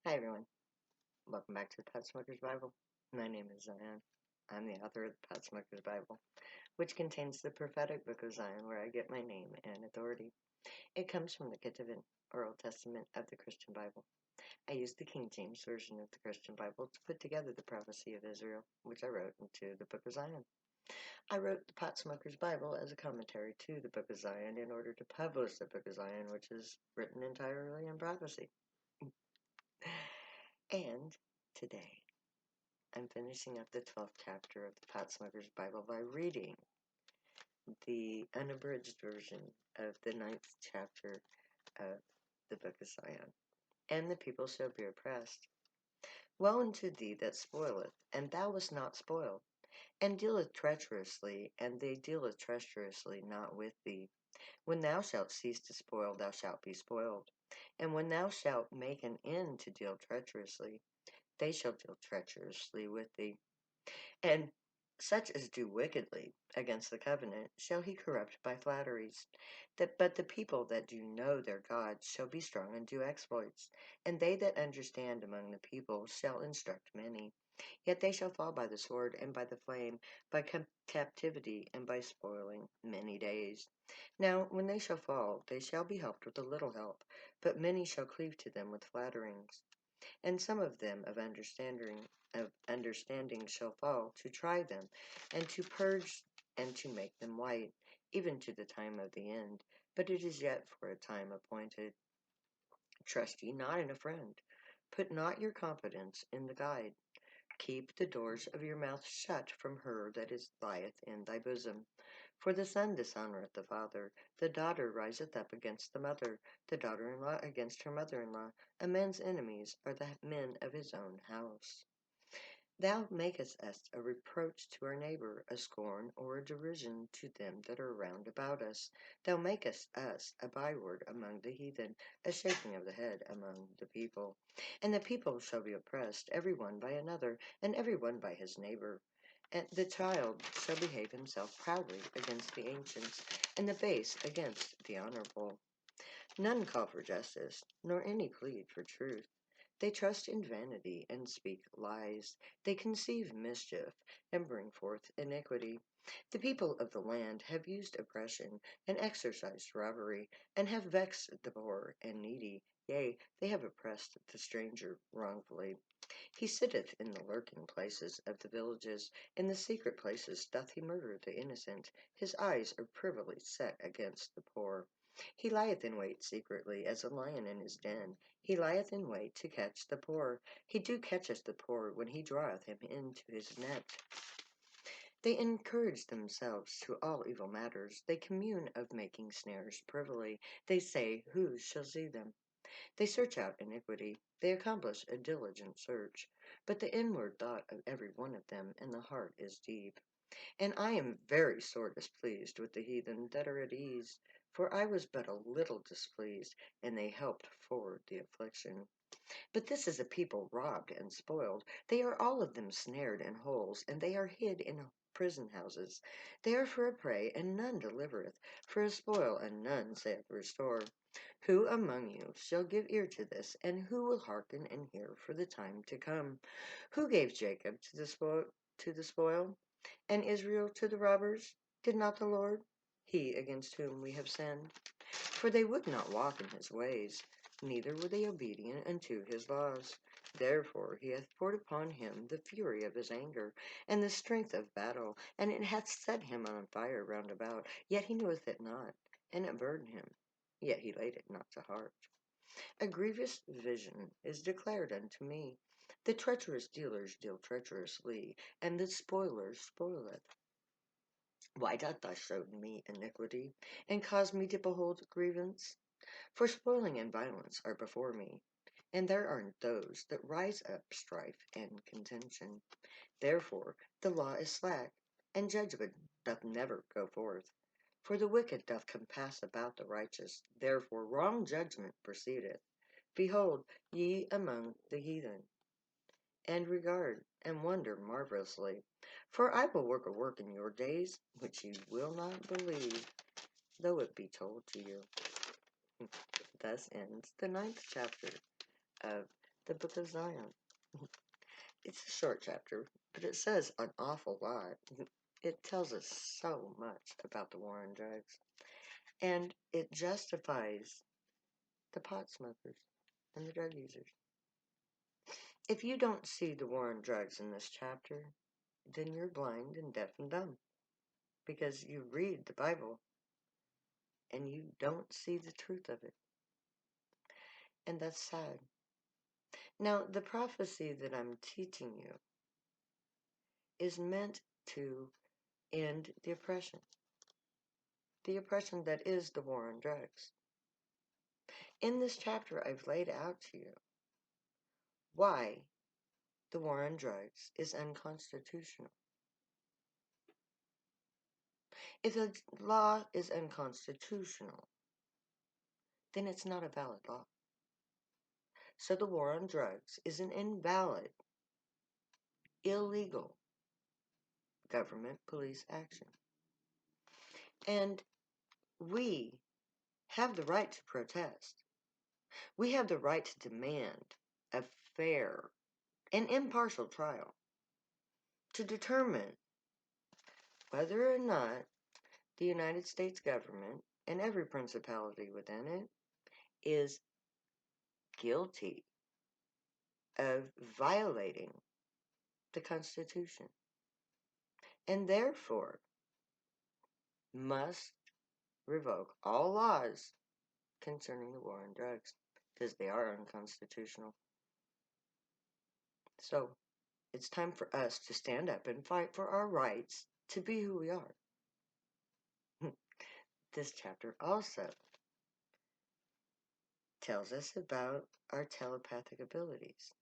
Hi everyone, welcome back to the Pot Smoker's Bible. My name is Zion. I'm the author of the Pot Smoker's Bible, which contains the prophetic book of Zion where I get my name and authority. It comes from the Ketuvim, or Old Testament of the Christian Bible. I used the King James Version of the Christian Bible to put together the prophecy of Israel, which I wrote into the book of Zion. I wrote the Pot Smoker's Bible as a commentary to the book of Zion in order to publish the book of Zion, which is written entirely in prophecy. And today, I'm finishing up the 12th chapter of the Pot Smoker's Bible by reading the unabridged version of the 9th chapter of the Book of Zion. And the people shall be oppressed. Woe unto thee that spoileth, and thou wast not spoiled, and dealeth treacherously, and they dealeth treacherously not with thee. When thou shalt cease to spoil, thou shalt be spoiled. And when thou shalt make an end to deal treacherously, they shall deal treacherously with thee. And such as do wickedly against the covenant shall he corrupt by flatteries. But the people that do know their God shall be strong and do exploits, and they that understand among the people shall instruct many. Yet they shall fall by the sword and by the flame, by captivity and by spoiling many days. Now when they shall fall, they shall be helped with a little help, but many shall cleave to them with flatterings. And some of them of understanding shall fall, to try them, and to purge and to make them white, even to the time of the end. But it is yet for a time appointed. Trust ye not in a friend. Put not your confidence in the guide. Keep the doors of your mouth shut from her that lieth in thy bosom. For the son dishonoureth the father, the daughter riseth up against the mother, the daughter-in-law against her mother-in-law. A man's enemies are the men of his own house. Thou makest us a reproach to our neighbor, a scorn or a derision to them that are round about us. Thou makest us a byword among the heathen, a shaking of the head among the people. And the people shall be oppressed, every one by another, and every one by his neighbor. And the child shall behave himself proudly against the ancients, and the base against the honorable. None call for justice, nor any plead for truth. They trust in vanity and speak lies. They conceive mischief and bring forth iniquity. The people of the land have used oppression and exercised robbery, and have vexed the poor and needy. Yea, they have oppressed the stranger wrongfully. He sitteth in the lurking places of the villages. In the secret places doth he murder the innocent. His eyes are privily set against the poor. He lieth in wait secretly, as a lion in his den. He lieth in wait to catch the poor. He catcheth the poor when he draweth him into his net. They encourage themselves to all evil matters. They commune of making snares privily. They say, who shall see them? They search out iniquity. They accomplish a diligent search. But the inward thought of every one of them in the heart is deep. And I am very sore displeased with the heathen that are at ease, for I was but a little displeased, and they helped forward the affliction. But this is a people robbed and spoiled. They are all of them snared in holes, and they are hid in prison houses. They are for a prey, and none delivereth, for a spoil, and none saith restore. Who among you shall give ear to this, and who will hearken and hear for the time to come? Who gave Jacob to the spoil, and Israel to the robbers? Did not the Lord? He against whom we have sinned. For they would not walk in his ways, neither were they obedient unto his laws. Therefore he hath poured upon him the fury of his anger, and the strength of battle, and it hath set him on fire round about. Yet he kneweth it not, and it burned him, yet he laid it not to heart. A grievous vision is declared unto me. The treacherous dealers deal treacherously, and the spoiler spoileth. Why doth thou show me iniquity, and cause me to behold grievance? For spoiling and violence are before me, and there are those that rise up strife and contention. Therefore the law is slack, and judgment doth never go forth. For the wicked doth compass about the righteous, therefore wrong judgment proceedeth. Behold, ye among the heathen, and regard and wonder marvelously. For I will work a work in your days, which ye will not believe, though it be told to you. Thus ends the 9th chapter of the Book of Zion. It's a short chapter, but it says an awful lot. It tells us so much about the war on drugs. And it justifies the pot smokers and the drug users. If you don't see the war on drugs in this chapter, then you're blind and deaf and dumb. Because you read the Bible and you don't see the truth of it. And that's sad. Now, the prophecy that I'm teaching you is meant to end the oppression that is the war on drugs. In this chapter, I've laid out to you why the war on drugs is unconstitutional. If a law is unconstitutional, then it's not a valid law. So the war on drugs is an invalid, illegal government police action. And we have the right to protest. We have the right to demand a fair and impartial trial to determine whether or not the United States government and every principality within it is guilty of violating the Constitution and therefore must revoke all laws concerning the war on drugs because they are unconstitutional. So it's time for us to stand up and fight for our rights to be who we are. This chapter also tells us about our telepathic abilities,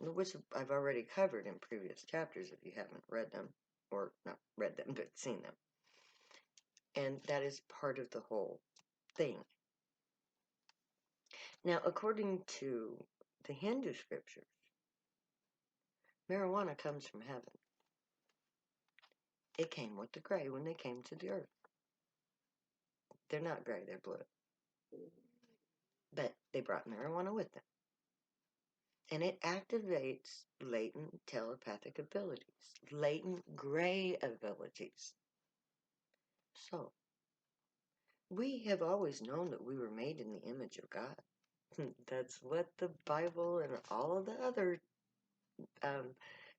which I've already covered in previous chapters if you haven't read them, or not read them, but seen them. And that is part of the whole thing. Now, according to the Hindu scriptures, marijuana comes from heaven. It came with the gray when they came to the earth. They're not gray, they're blue. But they brought marijuana with them. And it activates latent telepathic abilities, latent gray abilities. So, we have always known that we were made in the image of God. That's what the Bible and all of the other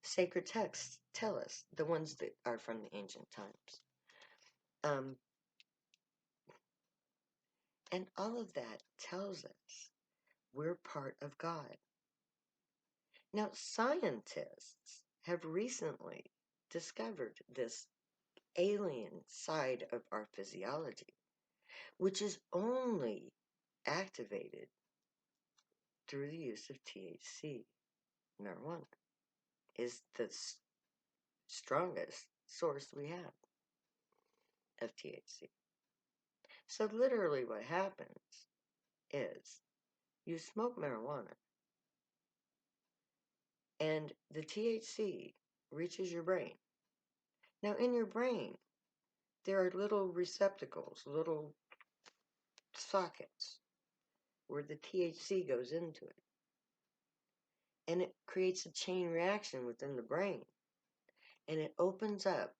sacred texts tell us, the ones that are from the ancient times. And all of that tells us we're part of God. Now, scientists have recently discovered this alien side of our physiology, which is only activated through the use of THC. Marijuana is the strongest source we have of THC. So literally what happens is you smoke marijuana and the THC reaches your brain. Now in your brain, there are little receptacles, little sockets where the THC goes into it. And it creates a chain reaction within the brain. And it opens up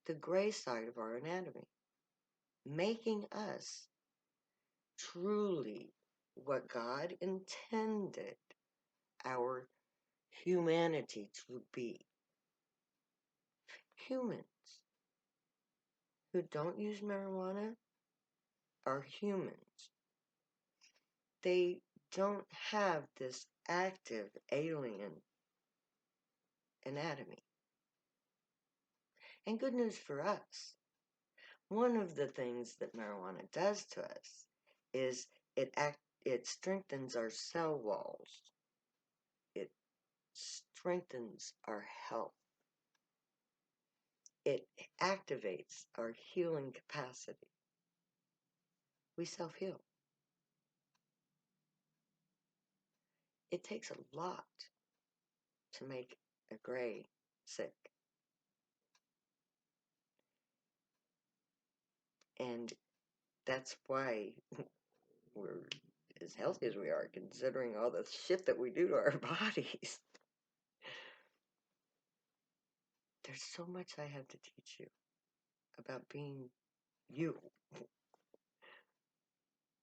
the gray side of our anatomy, making us truly what God intended our humanity to be. Humans who don't use marijuana are humans. They don't have this active alien anatomy. And good news for us. One of the things that marijuana does to us is it strengthens our cell walls. It strengthens our health. It activates our healing capacity. We self-heal. It takes a lot to make a gray sick. And that's why as healthy as we are, considering all the shit that we do to our bodies. There's so much I have to teach you about being you.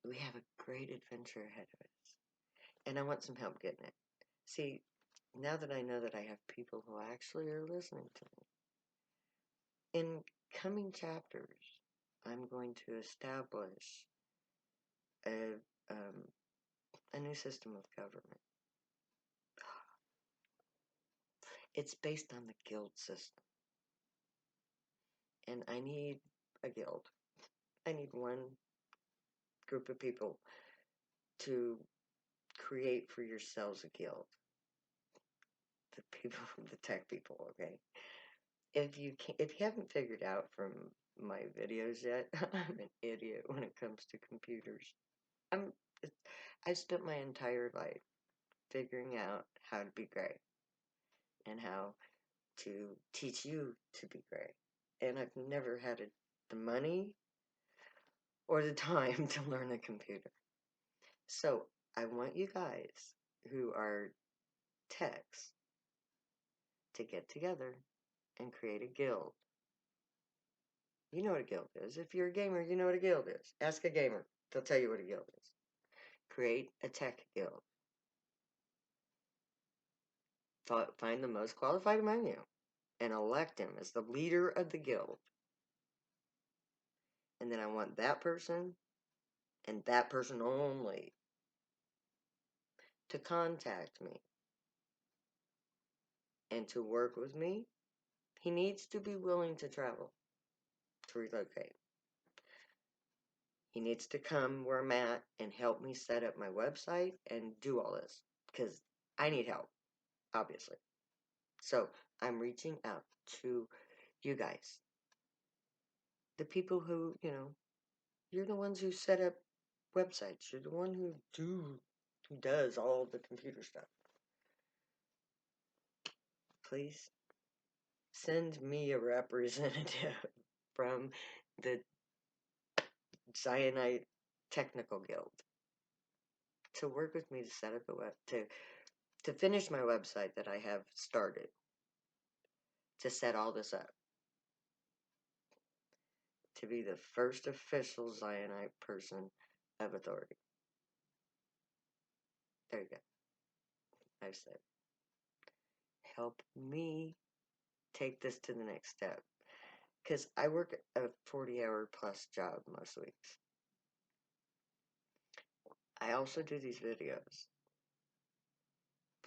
We have a great adventure ahead of us. And I want some help getting it. See, now that I know that I have people who actually are listening to me, in coming chapters, I'm going to establish a, um, a new system of government. It's based on the guild system. And I need a guild. I need one group of people to create for yourselves a guild. The people, the tech people, okay? If you haven't figured out from my videos yet, I'm an idiot when it comes to computers. I'm I spent my entire life figuring out how to be great and how to teach you to be great. And I've never had the money or the time to learn a computer. So I want you guys who are techs to get together and create a guild. You know what a guild is. If you're a gamer, you know what a guild is. Ask a gamer. They'll tell you what a guild is. Create a tech guild. Find the most qualified among you and elect him as the leader of the guild. And then I want that person and that person only to contact me and to work with me. He needs to be willing to travel, to relocate. He needs to come where I'm at and help me set up my website and do all this because I need help, obviously. So I'm reaching out to you guys, the people who, you're the ones who set up websites. You're the one who does all the computer stuff. Please send me a representative from the Zionite Technical Guild to work with me to set up to finish my website that I have started, to set all this up, to be the first official Zionite person of authority. There you go. I've said. Help me take this to the next step. Because I work a 40-hour plus job most weeks. I also do these videos.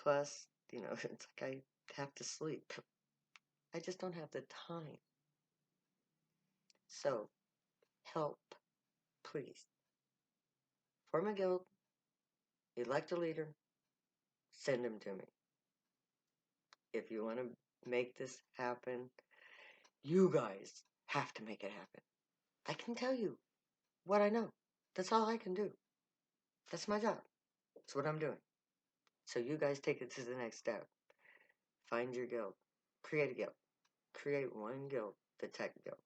Plus, it's like I have to sleep. I just don't have the time. So, help, please. Form a guild, elect a leader, send him to me. If you want to make this happen, you guys have to make it happen. I can tell you what I know. That's all I can do. That's my job. That's what I'm doing. So you guys take it to the next step. Find your guild. Create a guild. Create one guild, the Tech Guild.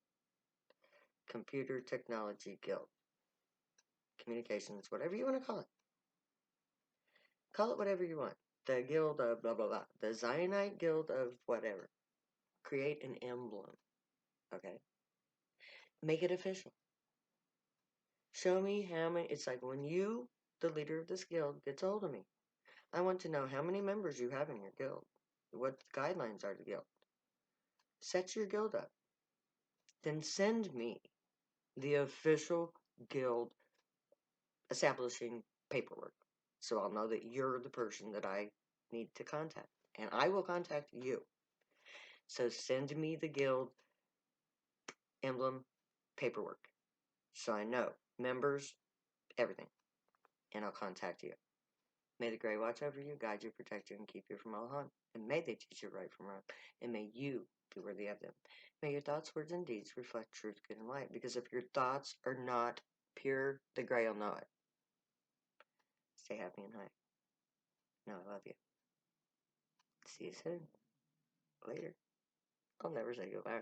Computer Technology Guild. Communications, whatever you want to call it. Call it whatever you want. The Guild of blah, blah, blah. The Zionite Guild of whatever. Create an emblem. Okay? Make it official. Show me how many. It's like when you, the leader of this guild, gets a hold of me. I want to know how many members you have in your guild. What the guidelines are to the guild. Set your guild up. Then send me the official guild establishing paperwork. So I'll know that you're the person that I need to contact. And I will contact you. So send me the guild emblem paperwork. So I know members, everything. And I'll contact you. May the Grey watch over you, guide you, protect you, and keep you from all harm. And may they teach you right from wrong. And may you be worthy of them. May your thoughts, words, and deeds reflect truth, good, and light. Because if your thoughts are not pure, the Grey will know it. Stay happy and high. No, I love you. See you soon. Later. I'll never say goodbye.